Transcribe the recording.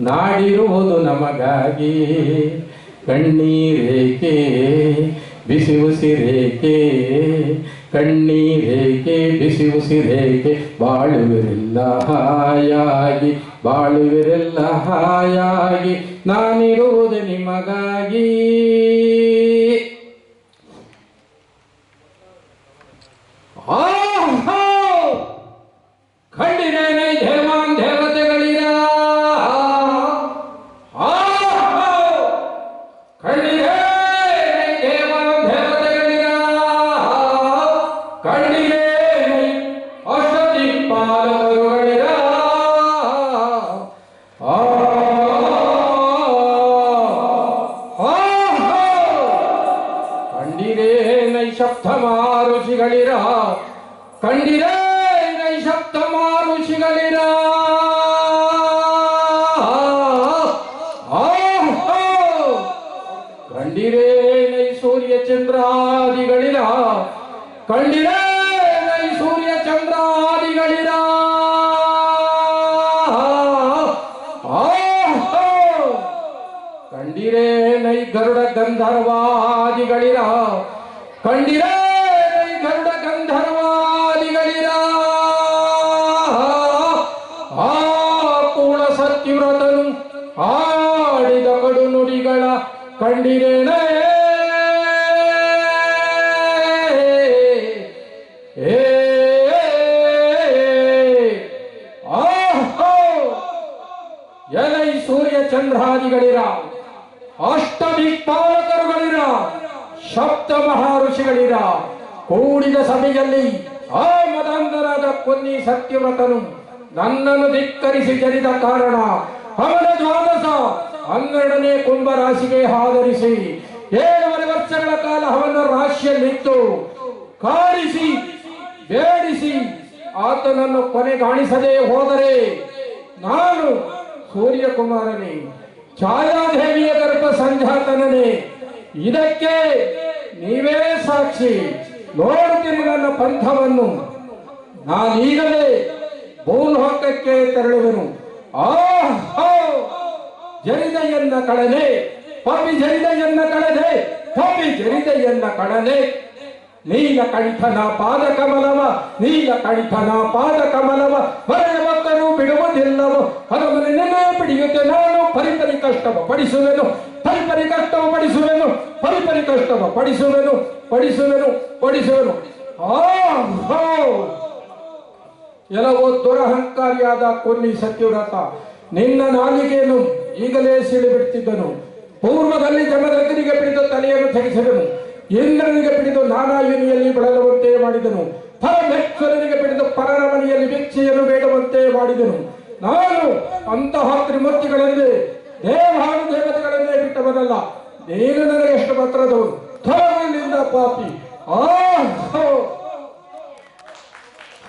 ನಾಡಿರುವುದು ನಮಗಾಗಿ ಕಣ್ಣೀರೇಕೆ ಬಿಸಿ ಉಸಿರೇಕೆ ಕಣ್ಣೀರೇಕೆ ಬಿಸಿ ಉಸಿರೇಕೆ ಬಾಳುವಿರೆಲ್ಲ ಹಾಯಾಗಿ ಬಾಳುವಿರೆಲ್ಲ ಹಾಯಾಗಿ ನಾನಿರುವುದು ನಿಮಗಾಗಿ. ಖಂಡಿರೇನೆ ದೇವಾನ್ ದೇವತೆಗಳಿರ ಖಂಡಿರೇ ದೇವಾನ್ ದೇವತೆಗಳಿರ ಖಂಡಿರೇ ಅಷ್ಟದಿಕ್ಪಾಲಕರುಗಳಿರ ಖಂಡಿರೇ ನೈಶಬ್ದ ಮಾರುಷಿಗಳಿರ ಕಂಡಿರೇ ನೈಶಬ್ದ ಮಾರುಷಿಗಳಿರ ಕಂಡಿರೇ ನೈ ಸೂರ್ಯ ಚಂದ್ರಾದಿಗಳಿರ ಕಂಡಿರೇ ನೈ ಸೂರ್ಯ ಚಂದ್ರಾದಿಗಳಿರ ಕಂಡಿರೇ ನೈ ಗರುಡ ಗಂಧರ್ವಾದಿಗಳಿರ ಕಂಡಿರೇ ನೈ ಗರುಡ ಗಂಧರ್ವಾದಿಗಳಿರ ಆ ಕೂಳ ಸತ್ಯವ್ರತನು ಆಡಿದ ಕಡು ನುಡಿಗಳ ಕಂಡಿರೇನೆ ಎಲೈ ಸೂರ್ಯ ಚಂದ್ರಾದಿಗಳಿರ ಅಷ್ಟದಿಕ್ಪಾಲಕರುಗಳಿರ ಸಪ್ತ ಮಹರ್ಷಿಗಳಿರ ಕೂಡಿದ ಸಭೆಯಲ್ಲಿ ಆ ಮದಂಧರಾದ ಕೊನ್ನಿ ಸತ್ಯವ್ರತನು ನನ್ನನ್ನು ಧಿಕ್ಕರಿಸಿ ಜರಿದ ಕಾರಣ ಅವನ ದ್ವಾದಶ 12ನೇ ಕುಂಭರಾಶಿಗೆ ಆಧರಿಸಿ 7 ವರ್ಷಗಳ ಕಾಲ ಅವನ ರಾಶಿಯಲ್ಲಿತ್ತು ಕಾಡಿಸಿ ಬೇಡಿಸಿ ಆತನನ್ನು ಕೊನೆಗಾಣಿಸದೆ ಹೋದರೆ ನಾನು ಸೂರ್ಯಕುಮಾರನೇ ಛಾಯಾದೇವಿಯ ಗರ್ಭ ಸಂಜಾತನೇ. ಇದಕ್ಕೆ ನೀವೇ ಸಾಕ್ಷಿ. ನೋಡುತ್ತೀನಿ ನನ್ನ ಪಂಥವನ್ನು. ನಾನೀಗಲೇ ಭೂಲೋಕಕ್ಕೆ ತೆರಳುವೆನು. ಜರಿದೆಯನ್ನ ಕಳನೆ ಪಪಿ ಜರಿದೆಯನ್ನ ಕಳನೆ ಪಪಿ ಜರಿದೆಯನ್ನ ಕಳನೆ ನೀಲಕಂಠನ ಪಾದ ಕಮಲವ ನೀಲಕಂಠನ ಪಾದ ಕಮಲವ ಬರೆಯ ಮಕ್ಕಳು ಬಿಡುವುದಿಲ್ಲವೋ ಅದನ್ನು ನೆನೆ ಬಿಡಿಯುತ್ತೆ ನಾನು ಪರಿಪರಿ ಕಷ್ಟವ ಪಡಿಸುವೆನು ಪರಿಪರಿ ಕಷ್ಟವ ಪಡಿಸುವೆನು ಪರಿಪರಿ ಕಷ್ಟವ ಪಡಿಸುವೆನು ಪಡಿಸುವೆನು ಪಡಿಸುವೆನು. ಎಲ್ಲವೋ ದುರಹಂಕಾರಿಯಾದ ಕೊನ್ನಿ ಸತ್ಯವ್ರತ ನಿನ್ನ ನಾಲಿಗೆಯನ್ನು ಈಗಲೇ ಸಿಡಿಬಿಡ್ತಿದ್ದನು. ಪೂರ್ವದಲ್ಲಿ ಜಮದಗ್ನಿಗೆ ಬಿಡಿದು ತಲೆಯನ್ನು ತೆಗೆಸಿದನು. ಇಂದ್ರನಿಗೆ ಬಿಡಿದು ನಾನಾ ಯೋನಿಯಲ್ಲಿ ಬಳಲುವಂತೆ ಮಾಡಿದನು. ಪರಮೇಶ್ವರನಿಗೆ ಬಿಡಿದು ಪರರ ಮನೆಯಲ್ಲಿ ಭಿಕ್ಷೆಯನ್ನು ಬೇಡುವಂತೆ ಮಾಡಿದನು. ನಾನು ಅಂತಹ ತ್ರಿಮೂರ್ತಿಗಳನ್ನೇ ದೇವಾನು ದೇವತೆಗಳನ್ನೇ ಬಿಟ್ಟವನಲ್ಲ. ನೀನು ನನಗೆ ಎಷ್ಟು ಪತ್ರದವನು ಥರದಿಂದ ಪಾಪಿ.